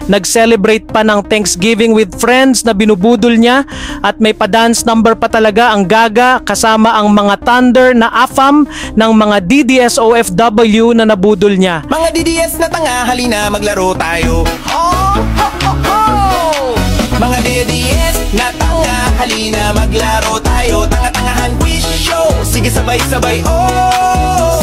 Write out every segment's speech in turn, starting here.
Nag-celebrate pa ng Thanksgiving with friends na binubudol niya at may pa-dance number pa talaga ang Gaga kasama ang mga Thunder na AFAM ng mga DDS OFW na nabudol niya. Mga DDS na tanga, halina maglaro tayo. Oh, ho, ho, ho! Mga DDS na tanga, halina maglaro tayo. Tanga-tangahan quiz show, sige sabay-sabay, oh!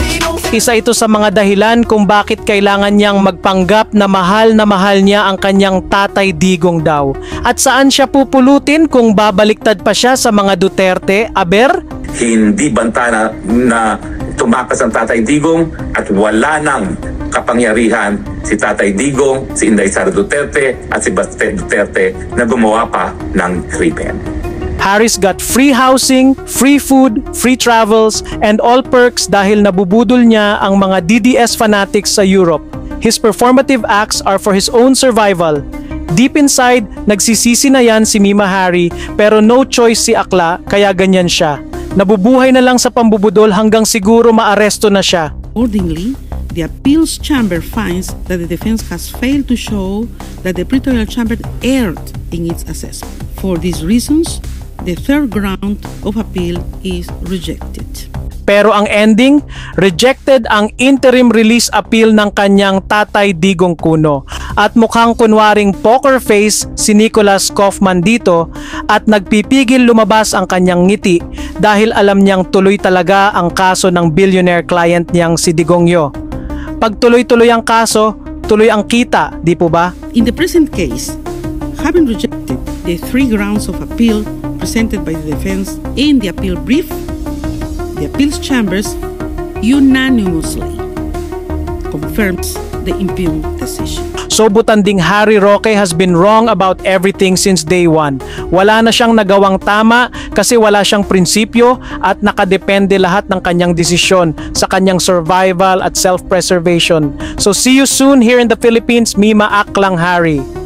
Isa ito sa mga dahilan kung bakit kailangan niyang magpanggap na mahal niya ang kanyang Tatay Digong daw. At saan siya pupulutin kung babaliktad pa siya sa mga Duterte, aber? Hindi banta na tumakas ang Tatay Digong at wala nang kapangyarihan si Tatay Digong, si Inday Sara Duterte at si Baste Duterte na gumawa pa ng krimen. Harry's got free housing, free food, free travels, and all perks dahil nabubudol niya ang mga DDS fanatics sa Europe. His performative acts are for his own survival. Deep inside, nagsisisi na yan si Mima Harry pero no choice si Akla kaya ganyan siya. Nabubuhay na lang sa pambubudol hanggang siguro maaresto na siya. Accordingly, the appeals chamber finds that the defense has failed to show that the pretorial chamber erred in its assessment. For these reasons, the third ground of appeal is rejected. Pero ang ending, rejected ang interim release appeal ng kanyang Tatay Digong Cuno. At mukhang kunwaring poker face si Nicholas Kaufman dito at nagpipigil lumabas ang kanyang ngiti dahil alam niyang tuloy talaga ang kaso ng billionaire client niyang si Digongyo. Pag tuloy-tuloy ang kaso, tuloy ang kita, di po ba? In the present case, having rejected the three grounds of appeal presented by the defense in the appeal brief, the appeals chambers unanimously confirms the impugned decision. So butanding Harry Roque has been wrong about everything since day one. Wala na siyang nagawang tama kasi wala siyang prinsipyo at nakadepende lahat ng kanyang desisyon sa kanyang survival at self-preservation. So see you soon here in the Philippines, Mima Aklang Harry.